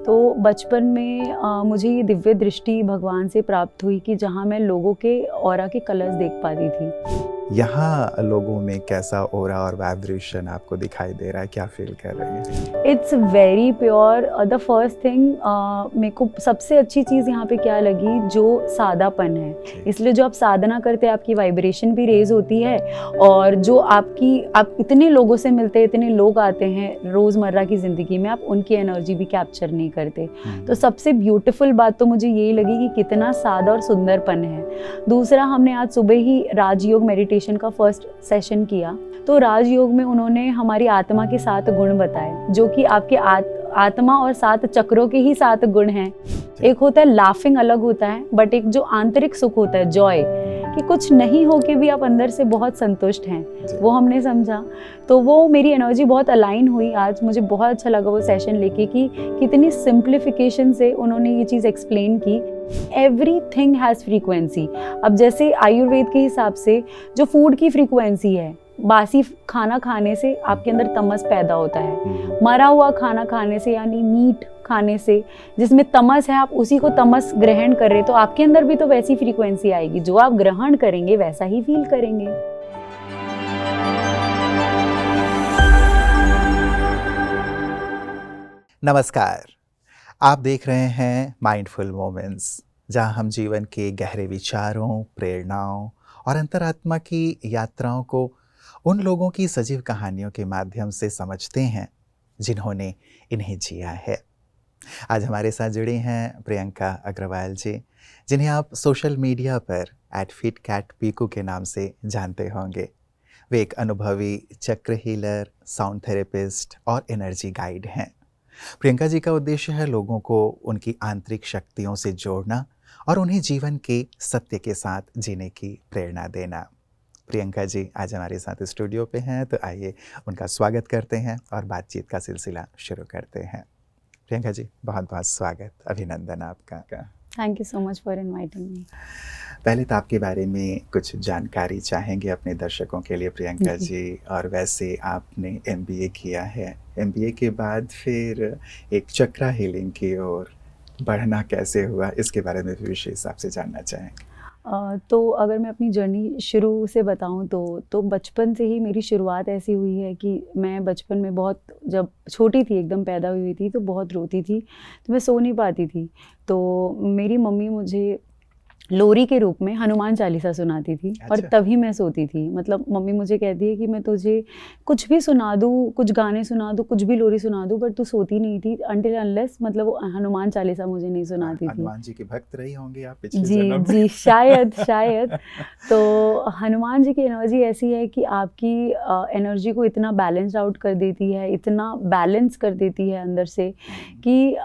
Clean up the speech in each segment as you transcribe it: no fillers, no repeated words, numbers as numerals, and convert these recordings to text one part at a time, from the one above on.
तो बचपन में मुझे ये दिव्य दृष्टि भगवान से प्राप्त हुई कि जहाँ मैं लोगों के ऑरा के कलर्स देख पाती थी। यहाँ लोगों में कैसा ऑरा और वाइब्रेशन आपको दिखाई दे रहा है, क्या फील कर रहे हैं? It's very pure. The first thing मेरे को सबसे अच्छी चीज़ यहाँ पे क्या लगी, जो सादापन है। इसलिए जो आप साधना करते हैं आपकी वाइब्रेशन भी रेज होती है, और जो आप इतने लोगों से मिलते हैं, इतने लोग आते हैं रोज़मर्रा की ज़िंदगी में, आप उनकी एनर्जी भी कैप्चर नहीं करते। तो सबसे ब्यूटीफुल बात तो मुझे यही लगी कि कितना सादा और सुंदरपन है। दूसरा, हमने आज सुबह ही राजयोग मेडिटेशन का फर्स्ट सेशन किया। तो राजयोग में उन्होंने हमारी आत्मा के 7 गुण बताए, जो कि आपके आत्मा और 7 चक्रों के ही 7 गुण हैं। एक होता है लाफिंग, अलग होता है, बट एक जो आंतरिक सुख होता है, जॉय, कि कुछ नहीं हो के भी आप अंदर से बहुत संतुष्ट हैं, वो हमने समझा। तो वो मेरी एनर्जी बहुत अलाइन हुई आज। मुझे बहुत अच्छा लगा वो सेशन लेके कि कितनी सिंप्लीफिकेशन से उन्होंने ये चीज़ एक्सप्लेन की। Everything has frequency. अब जैसे आयुर्वेद के हिसाब से जो फूड की फ्रीक्वेंसी है, बासी खाना खाने से आपके अंदर तमस पैदा होता है। मरा हुआ खाना खाने से, यानी मीट खाने से, जिसमें तमस है, आप उसी को तमस ग्रहण कर रहे, तो आपके अंदर भी तो वैसी फ्रीक्वेंसी आएगी। जो आप ग्रहण करेंगे वैसा ही फील करेंगे। नमस्कार, आप देख रहे हैं माइंडफुल मोमेंट्स, जहां हम जीवन के गहरे विचारों, प्रेरणाओं और अंतरात्मा की यात्राओं को उन लोगों की सजीव कहानियों के माध्यम से समझते हैं जिन्होंने इन्हें जिया है। आज हमारे साथ जुड़ी हैं प्रियंका अग्रवाल जी, जिन्हें आप सोशल मीडिया पर @fitcatpiku के नाम से जानते होंगे। वे एक अनुभवी चक्र हीलर, साउंड थेरेपिस्ट और एनर्जी गाइड हैं। प्रियंका जी का उद्देश्य है लोगों को उनकी आंतरिक शक्तियों से जोड़ना और उन्हें जीवन के सत्य के साथ जीने की प्रेरणा देना। प्रियंका जी आज हमारे साथ स्टूडियो पे हैं, तो आइए उनका स्वागत करते हैं और बातचीत का सिलसिला शुरू करते हैं। प्रियंका जी, बहुत बहुत स्वागत, अभिनंदन आपका। Thank you so much for inviting me. पहले तो आपके बारे में कुछ जानकारी चाहेंगे अपने दर्शकों के लिए प्रियंका जी। और वैसे आपने MBA किया है, MBA के बाद फिर एक चक्रा हीलिंग की ओर बढ़ना कैसे हुआ, इसके बारे में भी विशेष आपसे जानना चाहेंगे। तो अगर मैं अपनी जर्नी शुरू से बताऊं तो बचपन से ही मेरी शुरुआत ऐसी हुई है कि मैं बचपन में बहुत, जब छोटी थी एकदम पैदा हुई थी, तो बहुत रोती थी, तो मैं सो नहीं पाती थी। तो मेरी मम्मी मुझे लोरी के रूप में हनुमान चालीसा सुनाती थी। और तभी मैं सोती थी। मतलब मम्मी मुझे कहती है कि मैं तुझे कुछ भी सुना दूँ, कुछ गाने सुना दूँ, कुछ भी लोरी सुना दूँ, बट तू सोती नहीं थी अनटिल अनलेस मतलब वो हनुमान चालीसा मुझे नहीं सुनाती थी। हनुमान जी की भक्त रही होंगी आप पिछले जी जन्म में। जी, शायद। तो हनुमान जी की एनर्जी ऐसी है कि आपकी एनर्जी को इतना बैलेंस्ड आउट कर देती है, इतना बैलेंस कर देती है अंदर से कि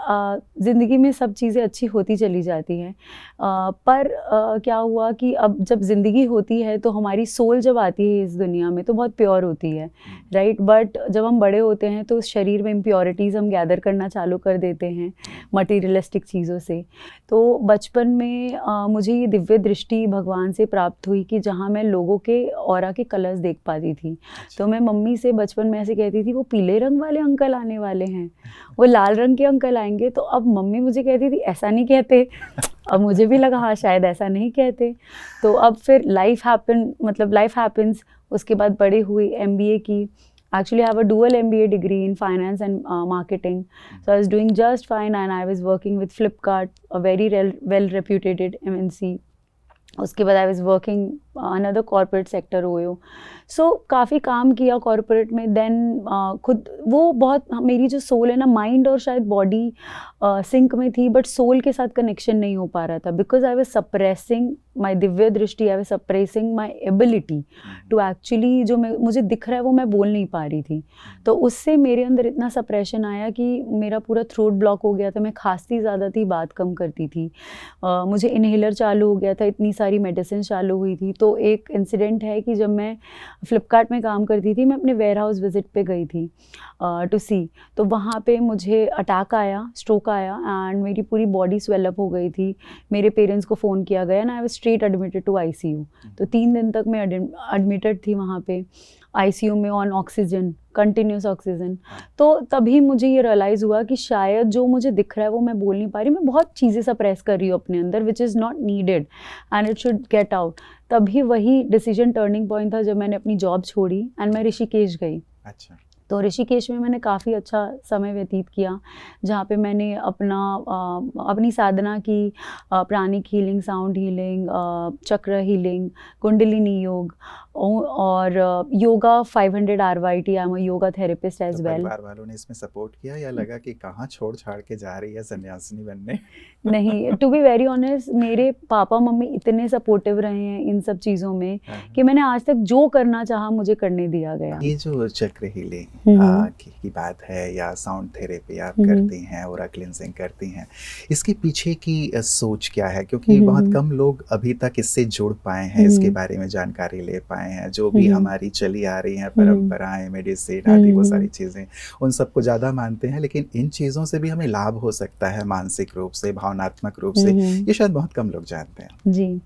ज़िंदगी में सब चीज़ें अच्छी होती चली जाती हैं। पर क्या हुआ कि अब जब ज़िंदगी होती है तो हमारी सोल जब आती है इस दुनिया में तो बहुत प्योर होती है, राइट। बट जब हम बड़े होते हैं तो शरीर में इम्प्योरिटीज़ हम गैदर करना चालू कर देते हैं मटीरियलिस्टिक चीज़ों से। तो बचपन में मुझे ये दिव्य दृष्टि भगवान से प्राप्त हुई कि जहाँ मैं लोगों के ऑरा के कलर्स देख पाती थी। तो मैं मम्मी से बचपन में ऐसे कहती थी, वो पीले रंग वाले अंकल आने वाले हैं, वो लाल रंग के अंकल आएंगे। तो अब मम्मी मुझे कहती थी ऐसा नहीं कहते। अब मुझे भी लगा हाँ शायद ऐसा नहीं कहते। तो अब फिर लाइफ हैपन्स। उसके बाद बड़े हुई, MBA की। Actually, I have a dual MBA degree in finance and marketing. So I was doing just fine, and I was working with Flipkart, a very well-reputed MNC. उसके बाद I was working another corporate sector OYO. So काफ़ी काम किया corporate में। Then खुद वो बहुत, मेरी जो सोल है ना, माइंड और शायद बॉडी सिंक में थी, बट सोल के साथ कनेक्शन नहीं हो पा रहा था, because I was suppressing my दिव्य दृष्टि, I was suppressing my ability to actually, जो मुझे दिख रहा है वो मैं बोल नहीं पा रही थी। तो उससे मेरे अंदर इतना सप्रेशन आया कि मेरा पूरा थ्रोट ब्लॉक हो गया था। मैं खांसती ज़्यादा थी, बात कम करती थी। मुझे इनहेलर चालू हो गया था, इतनी सारी मेडिसिन चालू हुई थी। तो एक इंसिडेंट है कि जब मैं फ्लिपकार्ट में काम करती थी, मैं अपने वेयर हाउस विजिट पे गई थी टू सी। तो वहाँ पे मुझे अटैक आया, स्ट्रोक आया, एंड मेरी पूरी बॉडी स्वेलअप हो गई थी। मेरे पेरेंट्स को फ़ोन किया गया, and I was straight admitted to ICU। तो 3 दिन तक मैं एडमिटेड थी वहाँ पे। आईसीयू में ऑन ऑक्सीजन, कंटिन्यूस ऑक्सीजन। तो तभी मुझे ये रियलाइज़ हुआ कि शायद जो मुझे दिख रहा है वो मैं बोल नहीं पा रही, मैं बहुत चीज़ें सप्रेस कर रही हूँ अपने अंदर which is not needed and it should get out. तभी वही डिसीजन टर्निंग पॉइंट था जब मैंने अपनी जॉब छोड़ी एंड मैं ऋषिकेश गई। अच्छा। तो ऋषिकेश में मैंने काफ़ी अच्छा समय व्यतीत किया, जहाँ पे मैंने अपनी साधना की, pranic healing, sound healing, chakra healing, kundalini योग और yoga 500 RYT। I am a yoga therapist as तो वेल। परिवार वालों ने इसमें सपोर्ट किया या लगा कि कहाँ छोड़ छाड़ के जा रही है सन्यासिनी बनने? नहीं, टू बी वेरी ऑनेस्ट, मेरे पापा मम्मी इतने सपोर्टिव रहे हैं इन सब चीज़ों में कि मैंने आज तक जो करना चाहा मुझे करने दिया गया। ये जो चक्र हीलिंग की बात है या साउंड थेरेपी आप करती हैं, ऑरा क्लिनजिंग करती हैं, इसके पीछे की सोच क्या है? क्योंकि बहुत कम लोग अभी तक इससे जुड़ पाए हैं, इसके बारे में जानकारी ले पाए हैं। जो भी हमारी चली आ रही हैं परंपराएं, मेडिसिन आदि वो सारी चीज़ें, उन सबको ज़्यादा मानते हैं, लेकिन इन चीज़ों से भी हमें लाभ हो सकता है मानसिक रूप से, भावनात्मक रूप से, ये शायद बहुत कम लोग जानते हैं। जी।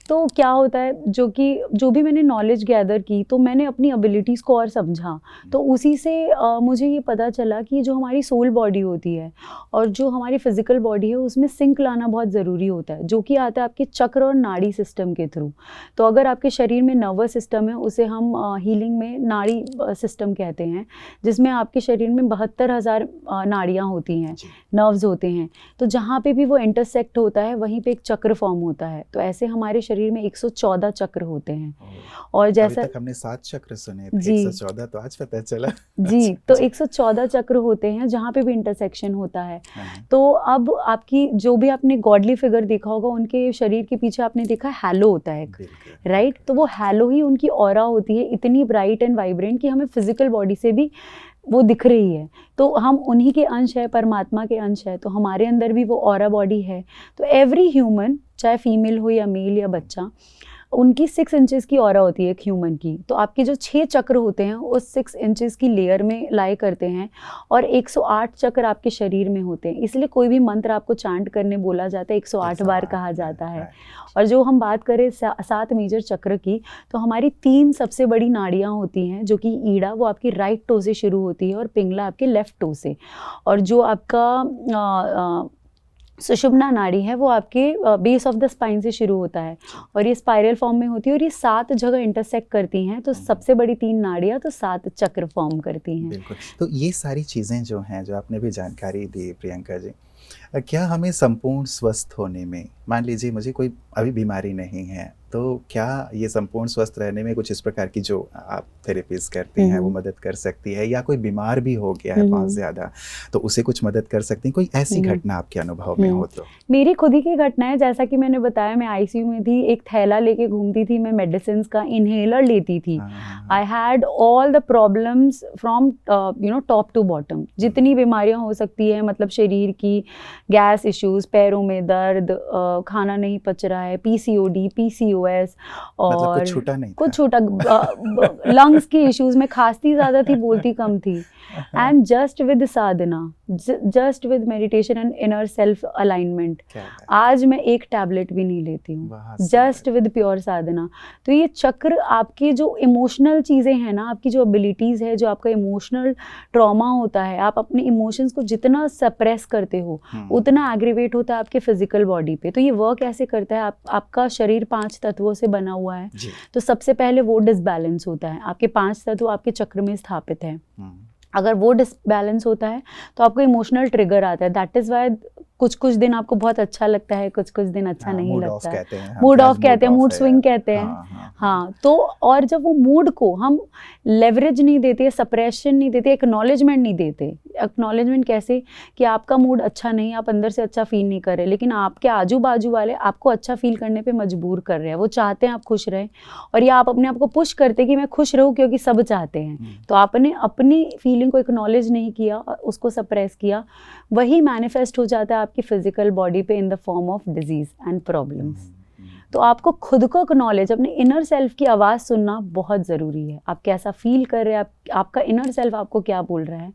तो क्या होता है, जो भी मैंने नॉलेज गैदर की, तो मैंने अपनी एबिलिटीज़ को और समझा। तो उसी से मुझे ये पता चला कि जो हमारी सोल बॉडी होती है और जो हमारी फिजिकल बॉडी है उसमें सिंक लाना बहुत ज़रूरी होता है, जो कि आता है आपके चक्र और नाड़ी सिस्टम के थ्रू। तो अगर आपके शरीर में नर्वस सिस्टम है, उसे हम हीलिंग में नाड़ी सिस्टम कहते हैं, जिसमें आपके शरीर में 72,000 नाड़ियाँ होती हैं, नर्व्स होते हैं। तो जहाँ पे भी वो इंटरसेक्ट होता है वहीं पे एक चक्र फॉर्म होता है। तो ऐसे हमारे शरीर में 114 चक्र होते हैं। और जैसा अभी तक हमने 7 चक्र सुने थे, 114 तो आज पता चला। जी, तो 114 चक्र होते हैं जहाँ पे भी इंटरसेक्शन होता है। तो अब आपकी जो भी आपने गॉडली फिगर देखा होगा, उनके शरीर के पीछे आपने देखा हैलो होता है, राइट? तो वो हैलो ही उनकी ऑरा होती है, इतनी ब्राइट एंड वाइब्रेंट कि हमें फिजिकल बॉडी से भी वो दिख रही है। तो हम उन्हीं के अंश है, परमात्मा के अंश है, तो हमारे अंदर भी वो ऑरा बॉडी है। तो एवरी ह्यूमन, चाहे फीमेल हो या मेल या बच्चा, उनकी 6 इंचेस की ऑरा होती है एक ह्यूमन की। तो आपके जो 6 चक्र होते हैं उस 6 इंचेस की लेयर में लाई करते हैं और 108 चक्र आपके शरीर में होते हैं। इसलिए कोई भी मंत्र आपको चांट करने बोला जाता है 108 बार कहा जाता है। और जो हम बात करें 7 मेजर चक्र की, तो हमारी 3 सबसे बड़ी नाड़ियाँ होती हैं, जो कि ईड़ा वो आपकी राइट टो से शुरू होती है और पिंगला आपके लेफ्ट टो से, और जो आपका सुषुम्ना नाड़ी है वो आपके बेस ऑफ द स्पाइन से शुरू होता है और ये स्पाइरल फॉर्म में होती है और ये 7 जगह इंटरसेक्ट करती हैं। तो सबसे बड़ी 3 नाड़ियाँ तो 7 चक्र फॉर्म करती हैं। बिल्कुल। तो ये सारी चीज़ें जो हैं, जो आपने भी जानकारी दी प्रियंका जी, क्या हमें संपूर्ण स्वस्थ होने में, मान लीजिए मुझे कोई अभी बीमारी नहीं है, तो क्या ये संपूर्ण स्वस्थ रहने में कुछ इस प्रकार की जो आप थेरेपीज करती हैं वो मदद कर सकती है? या कोई बीमार भी हो गया है बहुत ज़्यादा, तो उसे कुछ मदद कर सकती हैं? कोई ऐसी घटना आपके अनुभव में हो तो? मेरी खुद ही की घटना है। जैसा कि मैंने बताया, मैं आईसीयू में थी, एक थैला लेके घूमती थी, मैं मेडिसिन का इनहेलर लेती थी। I had all the problems from top to bottom, जितनी बीमारियां हो सकती है, मतलब शरीर की, गैस इश्यूज, पैरों में दर्द, खाना नहीं पच रहा है, PCOD, PCOS, और मतलब कुछ छूटा नहीं, कुछ छूटा, लंग्स की इश्यूज में खांसती ज़्यादा थी, बोलती कम थी। And just with Sadhana, just with meditation and inner self alignment, आज मैं एक टैबलेट भी नहीं लेती हूँ, जस्ट विद प्योर साधना। तो ये चक्र आपकी जो इमोशनल चीज़ें हैं ना, आपकी जो एबिलिटीज़ है, जो आपका इमोशनल ट्रॉमा होता है, आप अपने इमोशंस को जितना सप्रेस करते हो उतना एग्रीवेट होता है आपके फिजिकल बॉडी पे। तो ये वर्क ऐसे करता है, आपका शरीर 5 तत्वों से बना हुआ है। तो सबसे पहले वो डिसबैलेंस होता है, आपके 5 तत्व आपके चक्र में स्थापित है। अगर वो डिसबैलेंस होता है तो आपको इमोशनल ट्रिगर आता है। दैट इज़ वाई कुछ दिन आपको बहुत अच्छा लगता है, कुछ दिन अच्छा नहीं लगता है। मूड ऑफ कहते हैं, मूड स्विंग कहते हैं। हाँ, तो और जब वो मूड को हम लेवरेज नहीं देते, सप्रेशन नहीं देते, एक्नॉलेजमेंट नहीं देते। एक्नॉलेजमेंट कैसे कि आपका मूड अच्छा नहीं, आप अंदर से अच्छा फील नहीं कर रहे, लेकिन आपके आजू बाजू वाले आपको अच्छा फील करने पे मजबूर कर रहे हैं। वो चाहते हैं आप खुश रहें, और या आप अपने आप को पुश करते कि मैं खुश रहूं क्योंकि सब चाहते हैं। तो आपने अपनी फीलिंग को एक्नॉलेज नहीं किया और उसको सप्रेस किया, वही मैनिफेस्ट हो जाता है आपकी फिजिकल बॉडी पे in the form of disease and problems. तो आपको खुद को एक्नॉलेज, अपने इनर सेल्फ की आवाज़ सुनना बहुत ज़रूरी है। आप कैसा फील कर रहे हैं, आपका इनर सेल्फ आपको क्या बोल रहा है,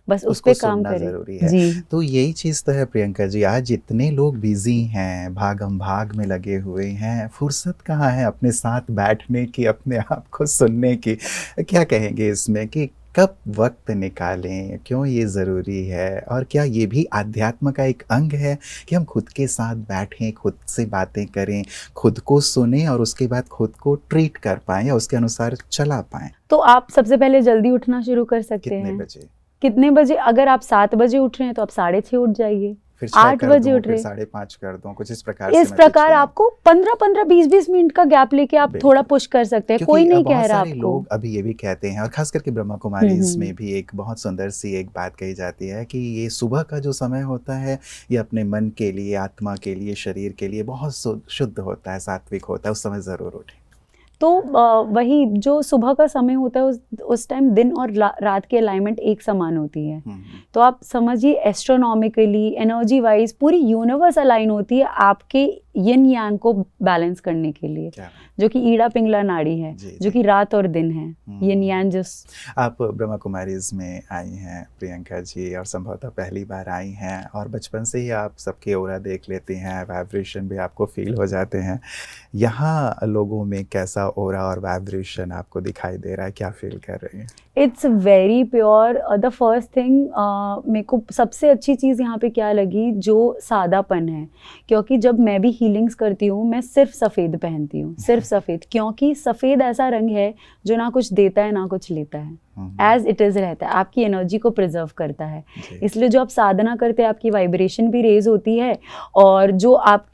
बस उस उसको पे काम सुनना करें। ज़रूरी है। जी। तो यही चीज़ तो है प्रियंका जी, आज इतने लोग बिज़ी हैं, भागम भाग में लगे हुए हैं, फुर्सत कहाँ है अपने साथ बैठने की, अपने आप को सुनने की। क्या कहेंगे इसमें कि कब वक्त निकालें, क्यों ये ज़रूरी है? और क्या ये भी आध्यात्म का एक अंग है कि हम खुद के साथ बैठें, खुद से बातें करें, खुद को सुनें और उसके बाद खुद को ट्रीट कर पाएँ या उसके अनुसार चला पाएँ? तो आप सबसे पहले जल्दी उठना शुरू कर सकते कितने हैं। बजे? कितने बजे? अगर आप 7 बजे उठ रहे हैं तो आप 6:30 उठ जाइए। फिर 6 8 कर बजे दूँ, उठ फिर रहे, 5:30 कर दूँ, कुछ इस प्रकार से इस मैं प्रकार पिच करूँ। आपको 15-15, 20-20 मिनट का गैप लेके आप थोड़ा बिल्कुल। पुश कर सकते हैं। कोई क्योंकि नहीं कह बहुत रहा सारे आपको। लोग अभी ये भी कहते हैं और ख़ास करके ब्रह्मा हुँ, कुमारीज़ हुँ। में भी एक बहुत सुंदर सी एक बात कही जाती है कि ये सुबह का जो समय होता है, ये अपने मन के लिए, आत्मा के लिए, शरीर के लिए बहुत शुद्ध होता है, सात्विक होता है, उस समय ज़रूर उठें। तो वही जो सुबह का समय होता है उस टाइम दिन और रात की अलाइनमेंट एक समान होती है। तो आप समझिए एस्ट्रोनॉमिकली, एनर्जी वाइज पूरी यूनिवर्स अलाइन होती है आपके यिन यांग को बैलेंस करने के लिए, जो कि ईड़ा पिंगला नाड़ी है, जो कि रात और दिन है, यिन यांग। जिस आप ब्रह्मा कुमारीज में आई हैं प्रियंका जी, और संभवतः पहली बार आई हैं, और बचपन से ही आप सबके ओरा देख लेती हैं, वाइब्रेशन भी आपको फील हो जाते हैं। यहाँ लोगों में कैसा ओरा और वाइब्रेशन आपको दिखाई दे रहा है, क्या फील कर रही हैं? It's very pure. The first thing, मेरे को सबसे अच्छी चीज़ यहाँ पे क्या लगी, जो सादापन है। क्योंकि जब मैं भी हीलिंग्स करती हूँ, मैं सिर्फ सफ़ेद पहनती हूँ, सिर्फ सफ़ेद, क्योंकि सफ़ेद ऐसा रंग है जो ना कुछ देता है ना कुछ लेता है, एज इट इज़ रहता है, आपकी एनर्जी को प्रिजर्व करता है। इसलिए जो आप साधना करते हैं, आपकी वाइब्रेशन भी रेज होती है, और जो आप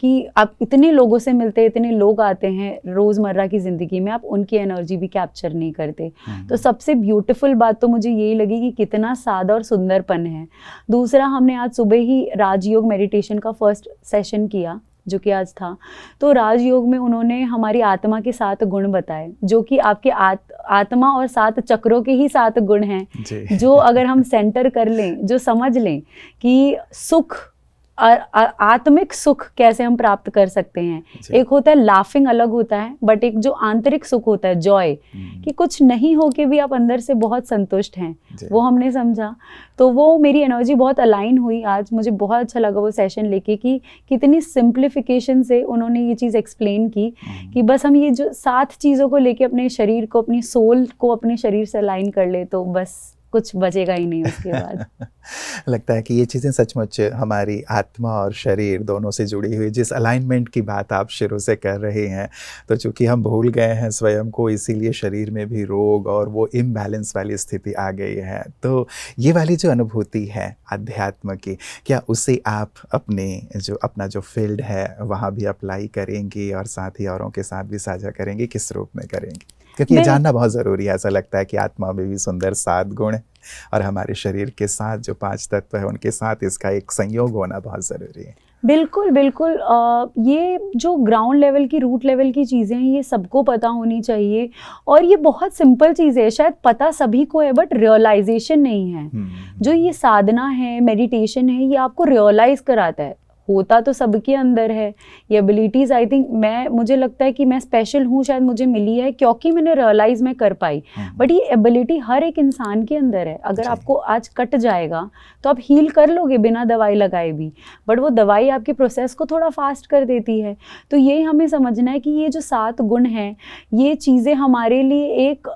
इतने लोगों से मिलते हैं, इतने लोग आते हैं रोज़मर्रा की ज़िंदगी में, आप उनकी एनर्जी भी कैप्चर नहीं करते। तो सबसे ब्यूटीफुल बात तो मुझे यही लगी कि कितना सादा और सुंदरपन है। दूसरा, हमने आज सुबह ही राजयोग मेडिटेशन का फर्स्ट सेशन किया, जो कि आज था। तो राजयोग में उन्होंने हमारी आत्मा के 7 गुण बताए, जो कि आपके आत्मा और 7 चक्रों के ही 7 गुण हैं, जो अगर हम सेंटर कर लें, जो समझ लें कि सुख, आत्मिक सुख कैसे हम प्राप्त कर सकते हैं। एक होता है लाफिंग, अलग होता है, बट एक जो आंतरिक सुख होता है, जॉय, कि कुछ नहीं हो के भी आप अंदर से बहुत संतुष्ट हैं, वो हमने समझा। तो वो मेरी एनर्जी बहुत अलाइन हुई आज। मुझे बहुत अच्छा लगा वो सेशन लेके कि कितनी सिंप्लीफिकेशन से उन्होंने ये चीज़ एक्सप्लेन की कि बस हम ये जो 7 चीज़ों को लेके अपने शरीर को, अपनी सोल को अपने शरीर से अलाइन कर ले, तो बस कुछ बचेगा ही नहीं उसके बाद। लगता है कि ये चीज़ें सचमुच हमारी आत्मा और शरीर दोनों से जुड़ी हुई, जिस अलाइनमेंट की बात आप शुरू से कर रहे हैं, तो चूँकि हम भूल गए हैं स्वयं को, इसीलिए शरीर में भी रोग और वो इम्बैलेंस वाली स्थिति आ गई है। तो ये वाली जो अनुभूति है अध्यात्म की, क्या उसे आप अपना जो फील्ड है वहाँ भी अप्लाई करेंगी और साथ ही औरों के साथ भी साझा करेंगी? किस रूप में करेंगी? क्योंकि ये जानना बहुत ज़रूरी है। ऐसा लगता है कि आत्मा में भी सुंदर 7 गुण है, और हमारे शरीर के साथ जो 5 तत्व है, उनके साथ इसका एक संयोग होना बहुत ज़रूरी है। बिल्कुल, बिल्कुल। ये जो ग्राउंड लेवल की, रूट लेवल की चीज़ें हैं, ये सबको पता होनी चाहिए, और ये बहुत सिंपल चीज़ है। शायद पता सभी को है, बट रियलाइजेशन नहीं है। जो ये साधना है, मेडिटेशन है, ये आपको रियलाइज़ कराता है। होता तो सबके अंदर है ये एबिलिटीज़। आई थिंक मुझे लगता है कि मैं स्पेशल हूँ, शायद मुझे मिली है क्योंकि मैंने रियलाइज़ मैं कर पाई। बट ये एबिलिटी हर एक इंसान के अंदर है। अगर आपको आज कट जाएगा तो आप हील कर लोगे बिना दवाई लगाए भी, बट वो दवाई आपके प्रोसेस को थोड़ा फास्ट कर देती है। तो यही हमें समझना है कि ये जो 7 गुण हैं, ये चीज़ें हमारे लिए एक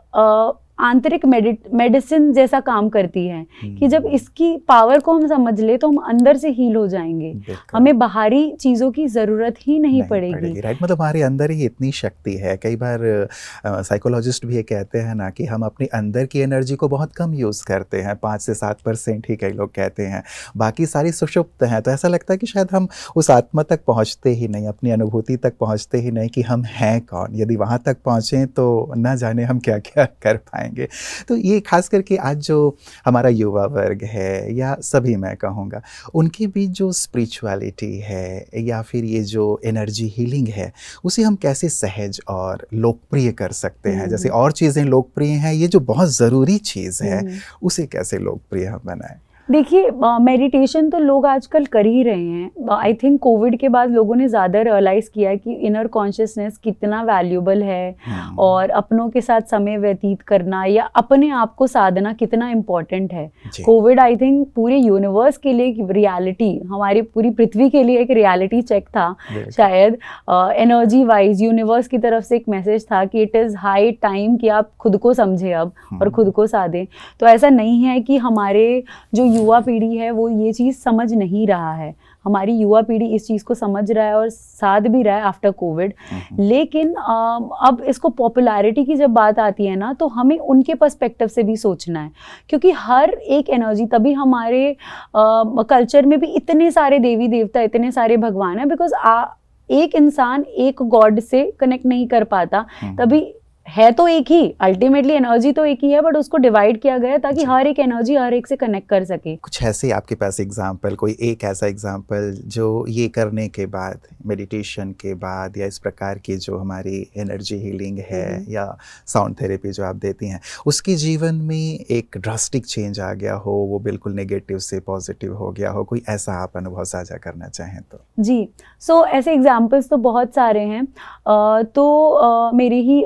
आंतरिक मेडिसिन जैसा काम करती है, कि जब इसकी पावर को हम समझ ले तो हम अंदर से हील हो जाएंगे, हमें बाहरी चीज़ों की ज़रूरत ही नहीं पड़ेगी। राइट, मतलब हमारे अंदर ही इतनी शक्ति है। कई बार साइकोलॉजिस्ट भी ये कहते हैं ना कि हम अपने अंदर की एनर्जी को बहुत कम यूज़ करते हैं, 5 से 7% ही कई लोग कहते हैं, बाकी सारी सुषुप्त हैं। तो ऐसा लगता है कि शायद हम उस आत्मा तक पहुँचते ही नहीं, अपनी अनुभूति तक पहुँचते ही नहीं कि हम हैं कौन। यदि वहाँ तक पहुँचें तो न जाने हम क्या क्या कर पाएंगे। तो ये खास करके आज जो हमारा युवा वर्ग है, या सभी मैं कहूँगा, उनके बीच जो स्पिरिचुअलिटी है या फिर ये जो एनर्जी हीलिंग है, उसे हम कैसे सहज और लोकप्रिय कर सकते हैं? जैसे और चीज़ें लोकप्रिय हैं, ये जो बहुत ज़रूरी चीज़ है, उसे कैसे लोकप्रिय हम बनाएं? देखिए मेडिटेशन तो लोग आजकल कर ही रहे हैं। आई थिंक कोविड के बाद लोगों ने ज़्यादा रियलाइज़ किया है कि इनर कॉन्शियसनेस कितना वैल्यूबल है और अपनों के साथ समय व्यतीत करना या अपने आप को साधना कितना इम्पोर्टेंट है। कोविड आई थिंक पूरे यूनिवर्स के लिए एक रियलिटी, हमारी पूरी पृथ्वी के लिए एक रियलिटी चेक था शायद। एनर्जी वाइज यूनिवर्स की तरफ से एक मैसेज था कि इट इज़ हाई टाइम कि आप खुद को समझें अब और खुद को साधें। तो ऐसा नहीं है कि हमारे जो युवा पीढ़ी है वो ये चीज़ समझ नहीं रहा है, हमारी युवा पीढ़ी इस चीज़ को समझ रहा है और साथ भी रहा है आफ्टर कोविड। लेकिन अब इसको पॉपुलैरिटी की जब बात आती है ना, तो हमें उनके पर्सपेक्टिव से भी सोचना है, क्योंकि हर एक एनर्जी, तभी हमारे कल्चर में भी इतने सारे देवी देवता, इतने सारे भगवान हैं, बिकॉज एक इंसान एक गॉड से कनेक्ट नहीं कर पाता, तभी है तो एक ही, अल्टीमेटली एनर्जी तो एक ही है, बट उसको डिवाइड किया गया ताकि हर एक एनर्जी हर एक से कनेक्ट कर सके। कुछ ऐसे आपके पास एग्जाम्पल, कोई एक ऐसा एग्जाम्पल जो ये करने के बाद, मेडिटेशन के बाद, या इस प्रकार की जो हमारी एनर्जी हीलिंग है या साउंड थेरेपी जो आप देती हैं, उसके जीवन में एक ड्रास्टिक चेंज आ गया हो, वो बिल्कुल नेगेटिव से पॉजिटिव हो गया हो, कोई ऐसा आप अनुभव साझा करना चाहें तो? जी, सो ऐसे एग्जाम्पल्स तो बहुत सारे हैं। मेरी ही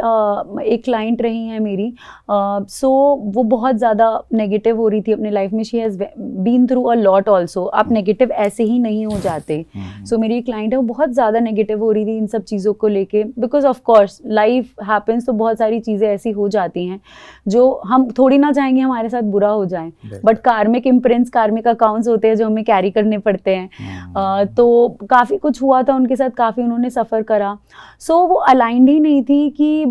एक क्लाइंट रही हैं मेरी, सो वो बहुत ज़्यादा नेगेटिव हो रही थी अपने लाइफ में। She has been through a lot also. आप नेगेटिव ऐसे ही नहीं हो जाते। सो मेरी एक क्लाइंट है, वो बहुत ज़्यादा नेगेटिव हो रही थी इन सब चीज़ों को लेके, because of course life happens, तो बहुत सारी चीज़ें ऐसी हो जाती हैं जो हम थोड़ी ना चाहेंगे हमारे साथ बुरा हो जाए, बट कार्मिक इम्प्रिंट्स, कार्मिक अकाउंट्स होते हैं जो हमें कैरी करने पड़ते हैं। तो काफ़ी कुछ हुआ था उनके साथ, काफ़ी उन्होंने सफ़र करा। सो वो अलाइंड ही नहीं थी कि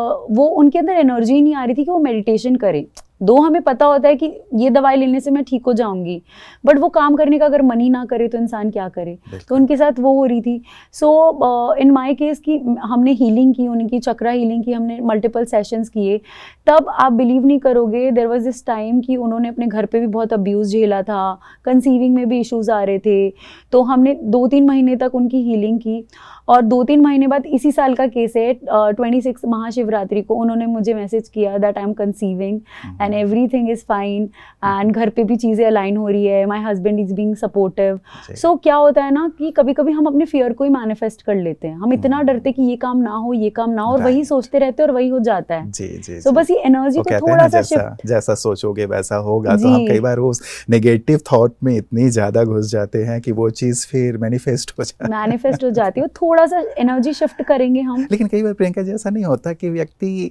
वो उनके अंदर एनर्जी नहीं आ रही थी कि वो मेडिटेशन करें। दो हमें पता होता है कि ये दवाई लेने से मैं ठीक हो जाऊंगी, बट वो काम करने का अगर मन ही ना करे तो इंसान क्या करे। तो उनके साथ वो हो रही थी। सो इन माय केस की हमने हीलिंग की, उनकी चक्रा हीलिंग की, हमने मल्टीपल सेशंस किए। तब आप बिलीव नहीं करोगे, देयर वाज दिस टाइम कि उन्होंने अपने घर पे भी बहुत अब्यूज़ झेला था, कंसीविंग में भी इश्यूज़ आ रहे थे। तो हमने 2-3 महीने तक उनकी हीलिंग की, और 2-3 महीने बाद, इसी साल का केस है, 26 महाशिवरात्रि को उन्होंने मुझे मैसेज किया that I am conceiving and everything is fine, and घर पे भी चीज़ें अलाइन हो रही है, my husband is being supportive. So क्या होता है ना कि कभी कभी हम अपने फियर को ही मैनिफेस्ट कर लेते हैं। हम इतना डरते कि ये काम ना हो, ये काम ना हो, और वही सोचते रहते हैं और वही हो जाता है। सो बस ये एनर्जी को थोड़ा सा जैसा सोचोगे वैसा होगा। तो हम कई बार उस नेगेटिव थॉट में इतनी ज़्यादा घुस जाते हैं कि वो चीज़ फिर मैनिफेस्ट हो जाती है। थोड़ा सा एनर्जी शिफ्ट करेंगे हम। लेकिन कई बार प्रियंका जी ऐसा नहीं होता कि व्यक्ति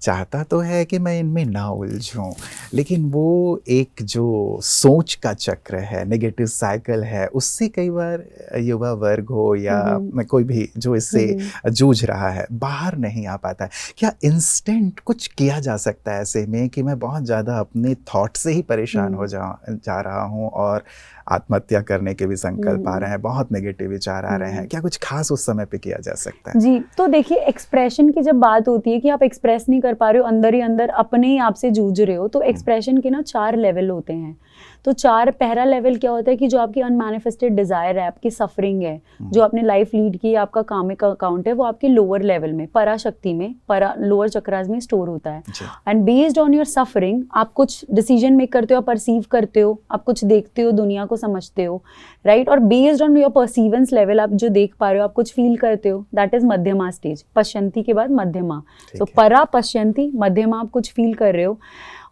चाहता तो है कि मैं इनमें ना उलझूं, लेकिन वो एक जो सोच का चक्र है, नेगेटिव साइकिल है, उससे कई बार युवा वर्ग हो या कोई भी जो इससे जूझ रहा है, बाहर नहीं आ पाता है। क्या इंस्टेंट कुछ किया जा सकता है ऐसे में कि मैं बहुत ज़्यादा अपने थॉट से ही परेशान हो जा रहा हूँ और आत्महत्या करने के भी संकल्प आ रहे हैं, बहुत नेगेटिव विचार आ रहे हैं, क्या कुछ खास उस समय पे किया जा सकता है? जी, तो देखिए, एक्सप्रेशन की जब बात होती है कि आप एक्सप्रेस नहीं कर पा रहे हो, अंदर ही अंदर अपने ही आप से जूझ रहे हो, तो एक्सप्रेशन के ना 4 लेवल होते हैं। तो पहला लेवल क्या होता है कि जो आपकी अनमैनिफेस्टेड डिजायर है, आपकी सफरिंग है, जो आपने लाइफ लीड की, आपका कामिक अकाउंट है, वो आपके लोअर लेवल में, पराशक्ति में, लोअर चक्रास में स्टोर होता है। And based on your suffering आप कुछ डिसीजन मेक करते हो, आप परसीव करते हो, आप कुछ देखते हो, दुनिया को समझते हो, राइट। और बेस्ड ऑन योर परसीवेंस लेवल, आप जो देख पा रहे हो, आप कुछ फील करते हो, दैट इज मध्यमा स्टेज। पश्यंती के बाद मध्यमा। तो परा, पश्यंती, मध्यमा, आप कुछ फील कर रहे हो,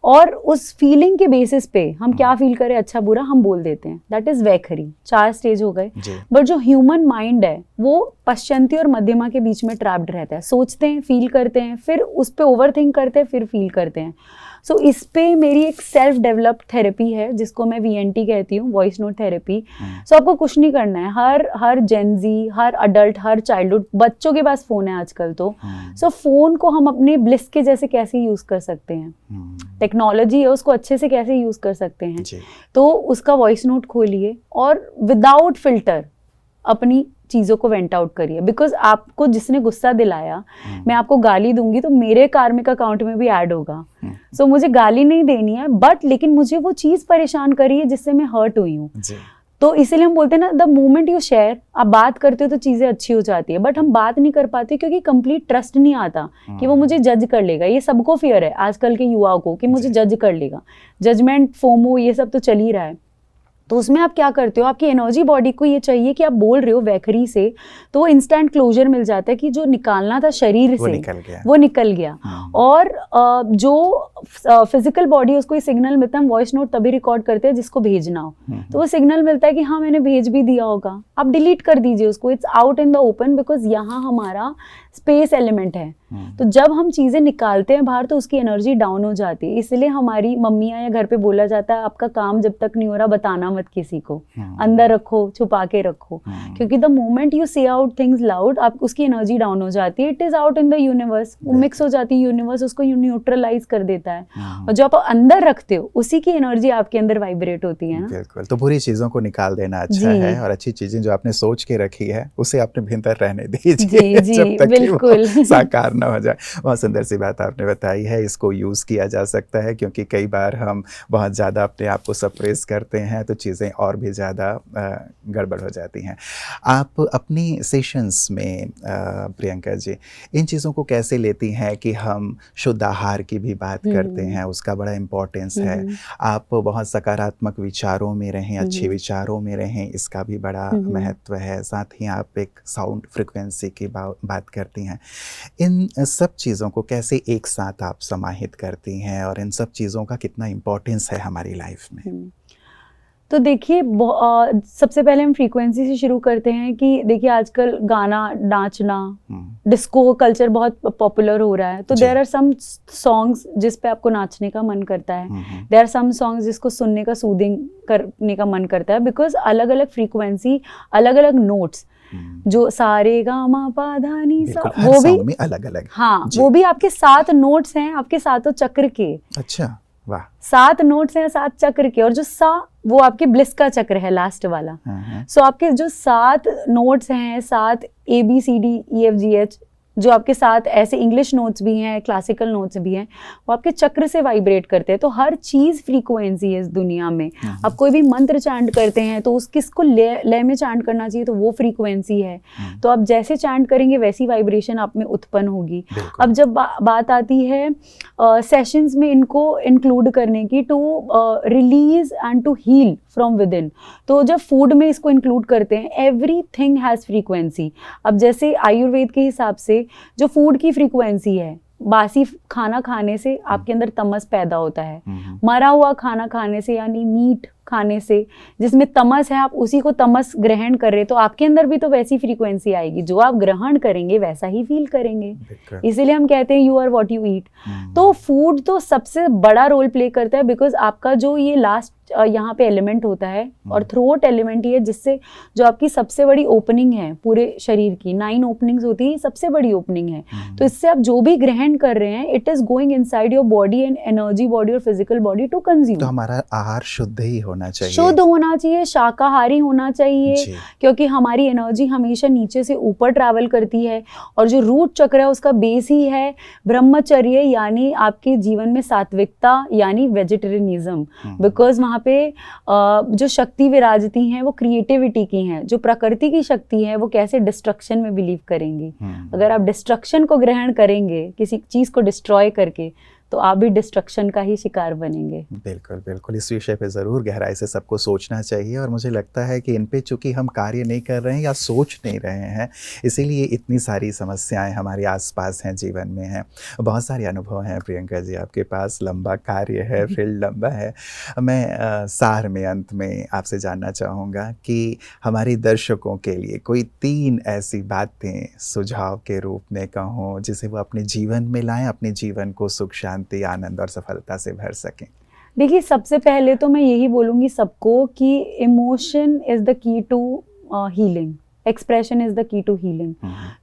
और उस फीलिंग के बेसिस पे हम क्या फील करें, अच्छा बुरा, हम बोल देते हैं, दैट इज वैखरी। 4 स्टेज हो गए। बट जो ह्यूमन माइंड है वो पश्यंती और मध्यमा के बीच में ट्रैप्ड रहता है। सोचते हैं, फील करते हैं, फिर उस पर ओवरथिंक करते हैं, फिर फील करते हैं। सो इस पे मेरी एक सेल्फ डेवलप्ड थेरेपी है जिसको मैं VNT कहती हूँ, वॉइस नोट थेरेपी। सो आपको कुछ नहीं करना है, हर जेनजी, हर अडल्ट, हर चाइल्डहुड, बच्चों के पास फ़ोन है आजकल तो। सो फ़ोन को हम अपने ब्लिस के जैसे कैसे यूज़ कर सकते हैं, टेक्नोलॉजी है उसको अच्छे से कैसे यूज़ कर सकते हैं। तो उसका वॉइस नोट खोलिए और विदाउट फिल्टर अपनी चीज़ों को वेंट आउट करिए। बिकॉज आपको जिसने गुस्सा दिलाया, मैं आपको गाली दूंगी तो मेरे कार्मिक अकाउंट में भी ऐड होगा। सो मुझे गाली नहीं देनी है, बट लेकिन मुझे वो चीज़ परेशान करी है जिससे मैं हर्ट हुई हूँ। तो इसीलिए हम बोलते हैं ना, द मोमेंट यू शेयर, आप बात करते हो तो चीज़ें अच्छी हो जाती है, बट हम बात नहीं कर पाते क्योंकि कंप्लीट ट्रस्ट नहीं आता कि वो मुझे जज कर लेगा। ये सबको फियर है आजकल के युवाओं को कि मुझे जज कर लेगा, जजमेंट, फोमो, ये सब तो चल ही रहा है। तो उसमें आप क्या करते हो, आपकी एनर्जी बॉडी को ये चाहिए कि आप बोल रहे हो वैखरी से, तो वो इंस्टेंट क्लोजर मिल जाता है कि जो निकालना था शरीर से वो निकल गया। और जो फिजिकल बॉडी उसको ये सिग्नल मिलता है, हम वॉइस नोट तभी रिकॉर्ड करते हैं जिसको भेजना हो, तो वो सिग्नल मिलता है कि हाँ मैंने भेज भी दिया होगा, आप डिलीट कर दीजिए उसको, it's out in the open, because यहाँ हमारा स्पेस एलिमेंट है। तो जब हम चीज़ें निकालते हैं बाहर तो उसकी एनर्जी डाउन हो जाती है। इसलिए हमारी मम्मियाँ या घर पे बोला जाता है आपका काम जब तक नहीं हो रहा बताना मत किसी को, अंदर रखो, छुपा के रखो, क्योंकि द मोमेंट यू से आउट थिंग्स लाउड, आप उसकी एनर्जी डाउन हो जाती है, it is out in the universe, वो मिक्स हो जाती है, यूनिवर्स उसको न्यूट्रलाइज कर देता है, और जो आप अंदर रखते हो उसी की एनर्जी आपके अंदर वाइब्रेट होती है ना। बिल्कुल, तो बुरी चीजों को निकाल देना अच्छा है, और अच्छी चीजें जो आपने सोच के रखी है उसे आपने भीतर रहने दीजिए जब तक कि वो साकार ना हो जाए। बहुत सुंदर सी बात आपने बताई है, इसको यूज़ किया जा सकता है, क्योंकि कई बार हम बहुत ज़्यादा अपने आप को सप्रेस करते हैं तो चीज़ें और भी ज़्यादा गड़बड़ हो जाती हैं। आप अपनी सेशंस में प्रियंका जी इन चीज़ों को कैसे लेती हैं कि हम शुद्ध आहार की भी बात करते हैं, उसका बड़ा इम्पोर्टेंस है, आप बहुत सकारात्मक विचारों में रहें, अच्छे विचारों में रहें, इसका भी बड़ा महत्व है, साथ ही आप एक साउंड फ्रिक्वेंसी की बात करती हैं। इन सब चीज़ों को कैसे एक साथ आप समाहित करती हैं, और इन सब चीज़ों का कितना इम्पोर्टेंस है हमारी लाइफ में? तो देखिए सबसे पहले हम फ्रीक्वेंसी से शुरू करते हैं कि देखिए आजकल गाना, नाचना, डिस्को कल्चर बहुत पॉपुलर हो रहा है, तो देयर आर सम सॉन्ग्स जिस पे आपको नाचने का मन करता है, देयर आर सम सॉन्ग्स जिसको सुनने का सूदिंग करने का मन करता है, बिकॉज अलग अलग फ्रीक्वेंसी, अलग अलग नोट्स, जो सारे गा मा पा धा नी सा, वो भी अलग अलग, हाँ वो भी आपके 7 नोट्स हैं, आपके 7 चक्र के। अच्छा, वाह, 7 नोट्स हैं 7 चक्र के, और जो सा वो आपके ब्लिस का चक्र है, लास्ट वाला। सो आपके जो 7 नोट्स हैं, 7 ABCDEFGH, जो आपके साथ ऐसे इंग्लिश नोट्स भी हैं, क्लासिकल नोट्स भी हैं, वो आपके चक्र से वाइब्रेट करते हैं। तो हर चीज़ फ्रीक्वेंसी है इस दुनिया में। आप कोई भी मंत्र चैंट करते हैं तो उस किसको लय में चैंट करना चाहिए, तो वो फ्रीक्वेंसी है। तो आप जैसे चैंट करेंगे वैसी वाइब्रेशन आप में उत्पन्न होगी। अब जब बात आती है सेशंस में इनको इंक्लूड करने की, to release and to heal from within, तो जब फूड में इसको इंक्लूड करते हैं, एवरीथिंग हैज़ फ्रीक्वेंसी। अब जैसे आयुर्वेद के हिसाब से जो फूड की फ्रीक्वेंसी है, बासी खाना खाने से आपके अंदर तमस पैदा होता है, मरा हुआ खाना खाने से यानी मीट खाने से जिसमें तमस है, आप उसी को तमस ग्रहण कर रहे, तो आपके अंदर भी तो वैसी फ्रीक्वेंसी आएगी, जो आप ग्रहण करेंगे वैसा ही फील करेंगे। इसीलिए हम कहते हैं you are what you eat. तो फूड तो सबसे बड़ा रोल प्ले करता है, बिकॉज आपका जो ये लास्ट यहाँ पे एलिमेंट होता है, और थ्रोट एलिमेंट ही है, जिससे जो आपकी सबसे बड़ी ओपनिंग है पूरे शरीर की, 9 ओपनिंग्स होती है, सबसे बड़ी ओपनिंग है। तो इससे आप जो भी ग्रहण कर रहे हैं, it is going inside your body and energy body और फिजिकल बॉडी टू कंज्यूम। तो हमारा आहार शुद्ध ही होना चाहिए, शुद्ध होना चाहिए, शाकाहारी होना चाहिए, क्योंकि हमारी एनर्जी हमेशा नीचे से ऊपर ट्रैवल करती है, और जो रूट चक्र है उसका बेस ही है ब्रह्मचर्य, यानी आपके जीवन में सात्विकता, यानी वेजिटेरियनिज्म। बिकॉज वहाँ पे जो शक्ति विराजती हैं वो क्रिएटिविटी की हैं, जो प्रकृति की शक्ति है वो कैसे डिस्ट्रक्शन में बिलीव करेंगी। अगर आप डिस्ट्रक्शन को ग्रहण करेंगे, किसी चीज़ को डिस्ट्रॉय करके, तो आप भी डिस्ट्रक्शन का ही शिकार बनेंगे। बिल्कुल बिल्कुल, इस विषय पे ज़रूर गहराई से सबको सोचना चाहिए, और मुझे लगता है कि इन पे चूँकि हम कार्य नहीं कर रहे हैं या सोच नहीं रहे हैं, इसीलिए इतनी सारी समस्याएं हमारे आसपास हैं, जीवन में हैं। बहुत सारे अनुभव हैं प्रियंका जी आपके पास, लंबा कार्य है, फील्ड लंबा है। मैं सार में, अंत में आपसे जानना चाहूँगा कि हमारे दर्शकों के लिए कोई 3 ऐसी बातें सुझाव के रूप में कहूँ जिसे वो अपने जीवन में लाएँ, अपने जीवन को सुख, आनंद और सफलता से भर सकें। देखिए, सबसे पहले तो मैं यही बोलूँगी सबको कि emotion is the key to healing, expression is the key to healing.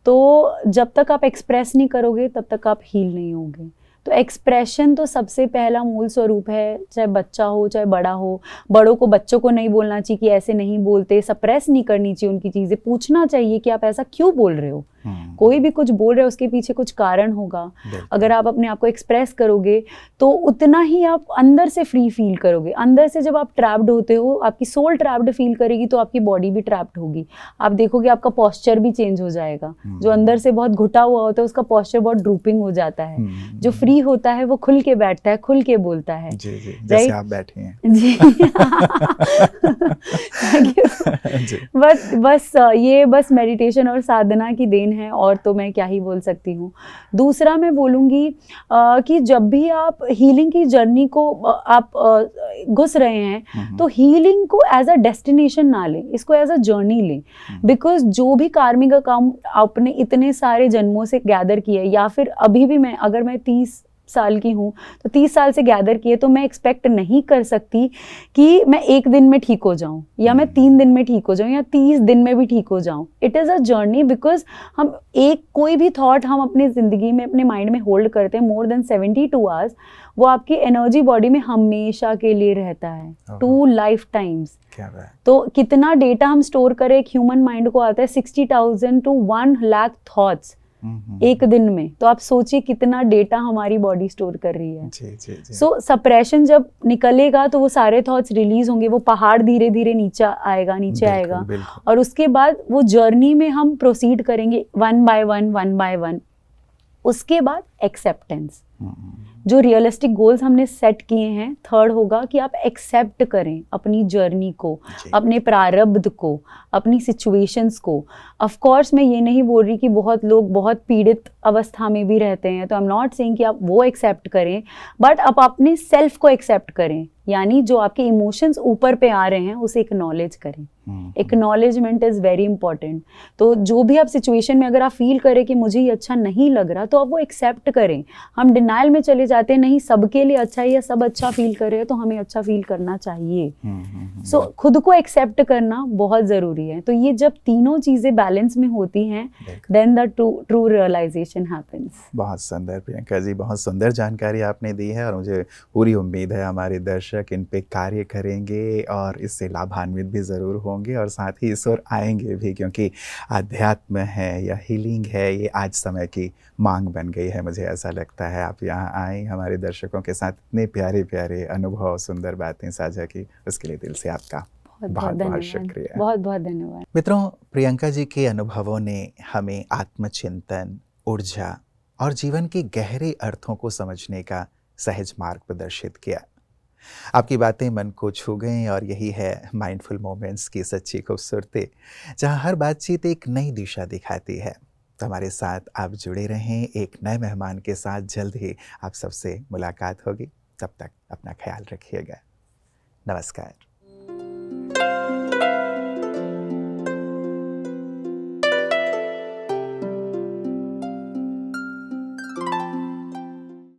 तो जब तक आप एक्सप्रेस नहीं करोगे तब तक आप हील नहीं होगे। तो एक्सप्रेशन तो सबसे पहला मूल स्वरूप है, चाहे बच्चा हो चाहे बड़ा हो। बड़ों को बच्चों को नहीं बोलना चाहिए कि ऐसे नहीं बोलते, सप्रेस नहीं करनी चाहिए उनकी चीज़ें, पूछना चाहिए कि आप ऐसा क्यों बोल रहे हो, कोई भी कुछ बोल रहा है उसके पीछे कुछ कारण होगा। अगर आप अपने आप को एक्सप्रेस करोगे तो उतना ही आप अंदर से फ्री फील करोगे। अंदर से जब आप ट्रैप्ड होते हो, आपकी सोल ट्रैप्ड फील करेगी तो आपकी बॉडी भी ट्रैप्ड होगी। आप देखोगे आपका पोस्चर भी चेंज हो जाएगा। जो अंदर से बहुत घुटा हुआ होता है उसका पोस्चर बहुत ड्रूपिंग हो जाता है। जो फ्री होता है वो खुल के बैठता है, खुल के बोलता है। जी जी, जैसे आप बैठे हैं जी। बस ये बस मेडिटेशन और साधना की देन है, और तो मैं क्या ही बोल सकती हूँ। दूसरा मैं बोलूँगी कि जब भी आप हीलिंग की जर्नी को आप घुस रहे हैं तो हीलिंग को एज अ डेस्टिनेशन ना लें, इसको एज अ जर्नी लें। बिकॉज जो भी कार्मिक काम आपने इतने सारे जन्मों से गैदर किया है, या फिर अभी भी अगर मैं 30 साल की हूँ तो 30 साल से गैदर किए, तो मैं एक्सपेक्ट नहीं कर सकती कि मैं एक दिन में ठीक हो जाऊँ, या मैं 3 दिन में ठीक हो जाऊँ, या 30 दिन में भी ठीक हो जाऊँ। It is a journey. Because हम कोई भी थॉट हम अपनी ज़िंदगी में अपने माइंड में होल्ड करते हैं मोर देन 72 आवर्स, वो आपकी एनर्जी बॉडी में हमेशा के लिए रहता है, 2 लाइफ टाइम्स। तो कितना डेटा हम स्टोर करें, एक ह्यूमन माइंड को आता है 60,000 to 1 लाख थॉट्स एक दिन में। तो आप सोचिए कितना डेटा हमारी बॉडी स्टोर कर रही है। सो सप्रेशन जब निकलेगा तो वो सारे थॉट्स रिलीज होंगे, वो पहाड़ धीरे धीरे नीचे आएगा। और उसके बाद वो जर्नी में हम प्रोसीड करेंगे वन बाय वन। उसके बाद एक्सेप्टेंस। जो रियलिस्टिक गोल्स हमने सेट किए हैं, थर्ड होगा कि आप एक्सेप्ट करें अपनी जर्नी को, अपने प्रारब्ध को, अपनी सिचुएशंस को। ऑफ कोर्स मैं ये नहीं बोल रही कि बहुत लोग बहुत पीड़ित अवस्था में भी रहते हैं, तो आई एम नॉट सेइंग कि आप वो एक्सेप्ट करें, बट आप अपने सेल्फ को एक्सेप्ट करें। यानी जो आपके इमोशंस ऊपर पे आ रहे हैं उसे एक्नॉलेज करें। Acknowledgement is very important. तो जो भी आप सिचुएशन में अगर आप फील करें कि मुझे ये अच्छा नहीं लग रहा, तो आप वो एक्सेप्ट करें। हम डिनाइल में चले जाते हैं, नहीं सबके लिए अच्छा है या सब अच्छा फील कर रहे हैं तो हमें अच्छा फील करना चाहिए। सो खुद को एक्सेप्ट करना बहुत ज़रूरी है। तो ये जब तीनों चीज़ें बैलेंस में होती हैं, then the true realisation happens. बहुत सुंदर प्रियंका जी, बहुत सुंदर जानकारी आपने दी है, और मुझे पूरी उम्मीद है हमारे दर्शक इन पे कार्य करेंगे और इससे लाभान्वित भी ज़रूर होंगे, और साथ ही इस ओर आएंगे भी, क्योंकि आध्यात्म है या हीलिंग है, ये आज समय की मांग बन गई है। मुझे ऐसा लगता है आप यहाँ आए, हमारे दर्शकों के साथ इतने प्यारे प्यारे अनुभव, सुंदर बातें साझा की, उसके लिए दिल से आपका बहुत बहुत शुक्रिया। बहुत बहुत धन्यवाद। मित्रों, प्रियंका जी के अनुभवों ने हमें आत्मचिंतन, ऊर्जा और जीवन के गहरे अर्थों को समझने का सहज मार्ग प्रदर्शित किया। आपकी बातें मन को छू गईं, और यही है माइंडफुल मोमेंट्स की सच्ची खूबसूरती, जहां हर बातचीत एक नई दिशा दिखाती है। तो हमारे साथ आप जुड़े रहें एक नए मेहमान के साथ। जल्द ही आप सबसे मुलाकात होगी। तब तक अपना ख्याल रखिएगा। नमस्कार।